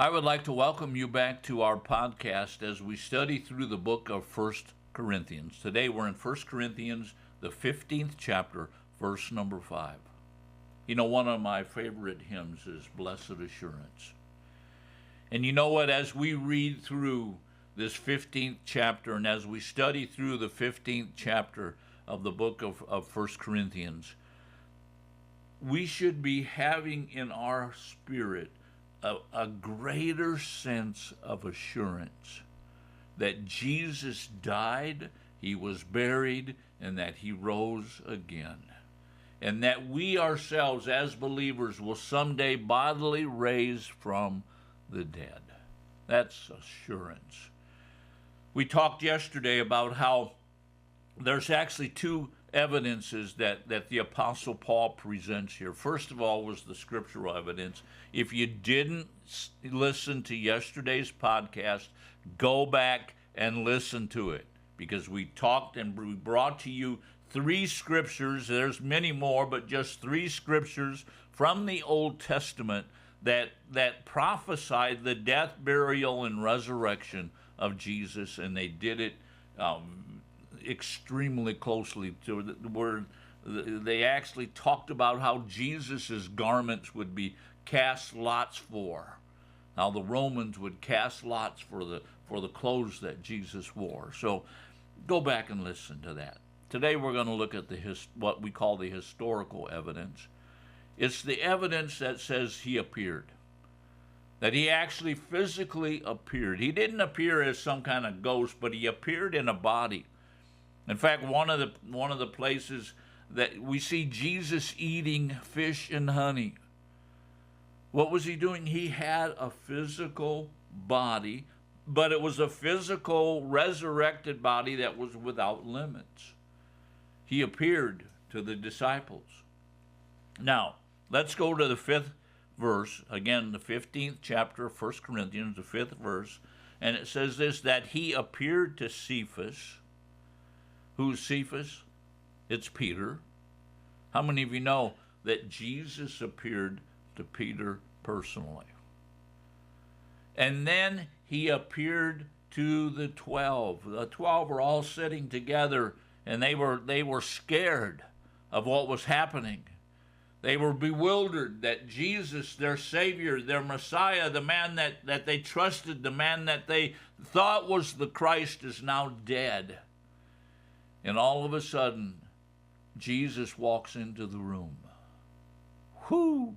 I would like to welcome you back to our podcast as we study through the book of 1 Corinthians. Today we're in 1 Corinthians, the 15th chapter, verse number 5. You know, one of my favorite hymns is Blessed Assurance. And you know what, as we read through this 15th chapter and as we study through the 15th chapter of the book of 1 Corinthians, we should be having in our spirit a greater sense of assurance that Jesus died, he was buried, and that he rose again. And that we ourselves as believers will someday bodily raise from the dead. That's assurance. We talked yesterday about how there's actually two evidences that the Apostle Paul presents here. First of all was the scriptural evidence. If you didn't listen to yesterday's podcast, go back and listen to it, because we talked and we brought to you three scriptures. There's many more, but just three scriptures from the Old Testament that prophesied the death, burial, and resurrection of Jesus, and they did it extremely closely to where they actually talked about how Jesus's garments would be cast lots for. How the Romans would cast lots for the clothes that Jesus wore. So go back and listen to that. Today we're going to look at what we call the historical evidence. It's the evidence that says he appeared. That he actually physically appeared. He didn't appear as some kind of ghost, but he appeared in a body. In fact, one of the places that we see Jesus eating fish and honey. What was he doing? He had a physical body, but it was a physical resurrected body that was without limits. He appeared to the disciples. Now, let's go to the 5th verse, again, the 15th chapter of 1 Corinthians, the 5th verse, and it says this, that he appeared to Cephas. Who's Cephas? It's Peter. How many of you know that Jesus appeared to Peter personally? And then he appeared to the 12. The 12 were all sitting together, and they were scared of what was happening. They were bewildered that Jesus, their Savior, their Messiah, the man that they trusted, the man that they thought was the Christ, is now dead. And all of a sudden, Jesus walks into the room. Whoo!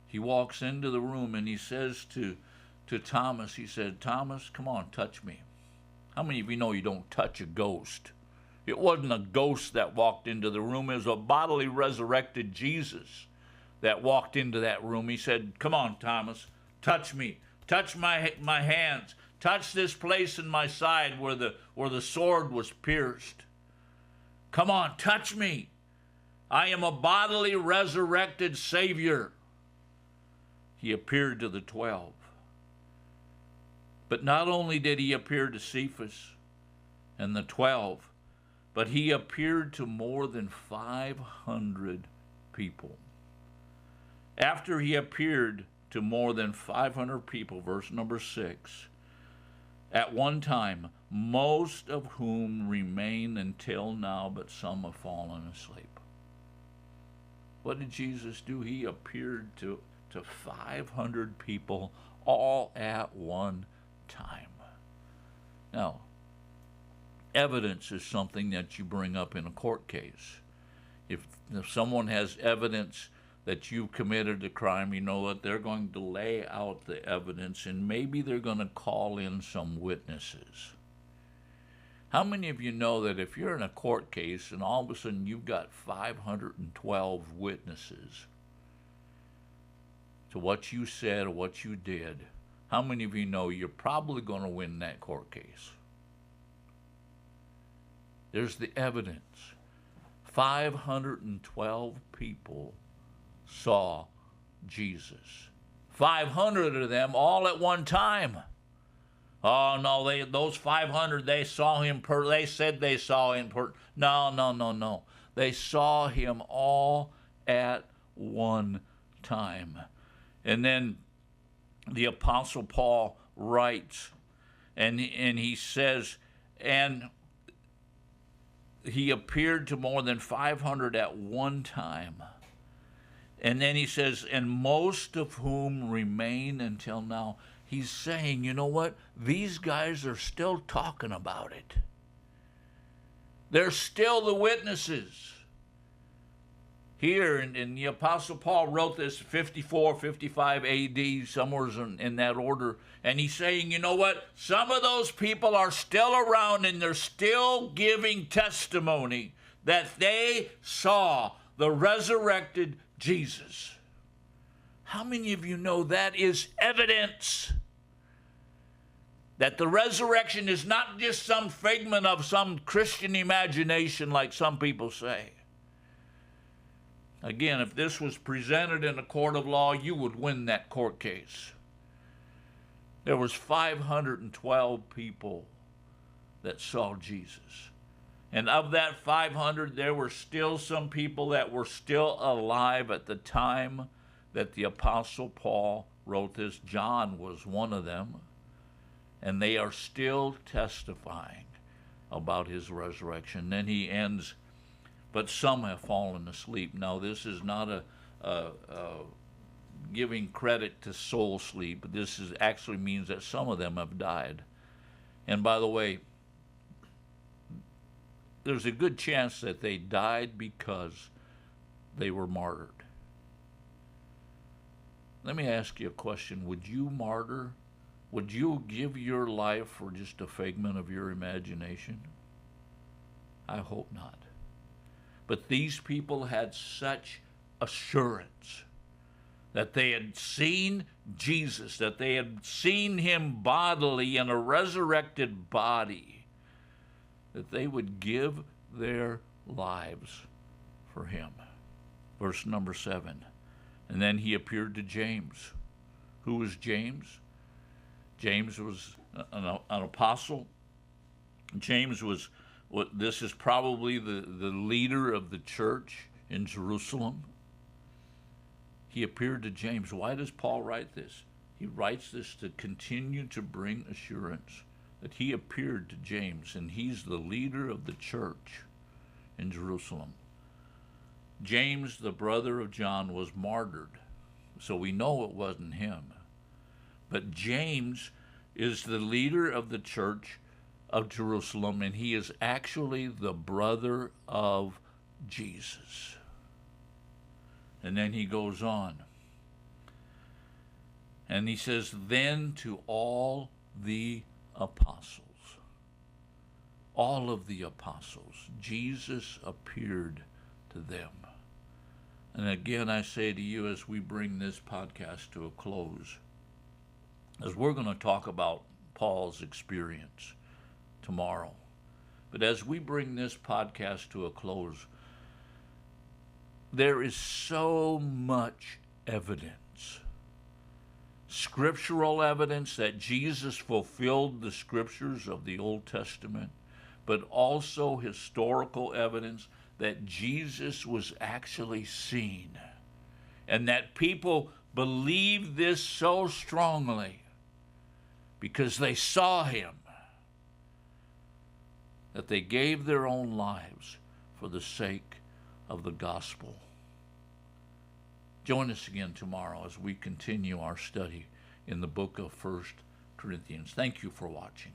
He walks into the room and he says to Thomas, he said, Thomas, come on, touch me. How many of you know you don't touch a ghost? It wasn't a ghost that walked into the room. It was a bodily resurrected Jesus that walked into that room. He said, come on, Thomas, touch me. Touch my hands. Touch this place in my side where the sword was pierced. Come on, touch me. I am a bodily resurrected Savior. He appeared to the 12. But not only did he appear to Cephas and the 12, but he appeared to more than 500 people. After he appeared to more than 500 people, verse number 6, at one time, most of whom remain until now, but some have fallen asleep. What did Jesus do? He appeared to 500 people all at one time. Now, evidence is something that you bring up in a court case. If someone has evidence that you've committed a crime, you know that they're going to lay out the evidence, and maybe they're going to call in some witnesses. How many of you know that if you're in a court case and all of a sudden you've got 512 witnesses to what you said or what you did, how many of you know you're probably going to win that court case? There's the evidence. 512 people saw Jesus. 500 of them all at one time. Oh no, those 500, they saw him they said they saw him No. They saw him all at one time. And then the Apostle Paul writes, and he says, and he appeared to more than 500 at one time. And then he says, and most of whom remain until now. He's saying, you know what? These guys are still talking about it. They're still the witnesses. Here, and the Apostle Paul wrote this 54, 55 AD, somewhere in that order. And he's saying, you know what? Some of those people are still around and they're still giving testimony that they saw the resurrected Jesus. How many of you know that is evidence that the resurrection is not just some figment of some Christian imagination like some people say? Again, if this was presented in a court of law, you would win that court case. There was 512 people that saw Jesus. And of that 500, there were still some people that were still alive at the time that the Apostle Paul wrote this. John was one of them. And they are still testifying about his resurrection. Then he ends, but some have fallen asleep. Now, this is not a giving credit to soul sleep. This actually means that some of them have died. And by the way, there's a good chance that they died because they were martyred. Let me ask you a question. Would you martyr? Would you give your life for just a figment of your imagination? I hope not. But these people had such assurance that they had seen Jesus, that they had seen him bodily in a resurrected body, that they would give their lives for him. Verse number 7. And then he appeared to James. Who was James? James was an apostle. James was, this is probably the leader of the church in Jerusalem. He appeared to James. Why does Paul write this? He writes this to continue to bring assurance that he appeared to James, and he's the leader of the church in Jerusalem. James, the brother of John, was martyred, so we know it wasn't him. But James is the leader of the church of Jerusalem, and he is actually the brother of Jesus. And then he goes on. And he says, then to all the apostles, all of the apostles, Jesus appeared to them. And again, I say to you as we bring this podcast to a close, as we're going to talk about Paul's experience tomorrow, but as we bring this podcast to a close, there is so much evidence, scriptural evidence that Jesus fulfilled the scriptures of the Old Testament, but also historical evidence that Jesus was actually seen, and that people believe this so strongly because they saw him that they gave their own lives for the sake of the gospel. Join us again tomorrow as we continue our study in the book of 1 Corinthians. Thank you for watching.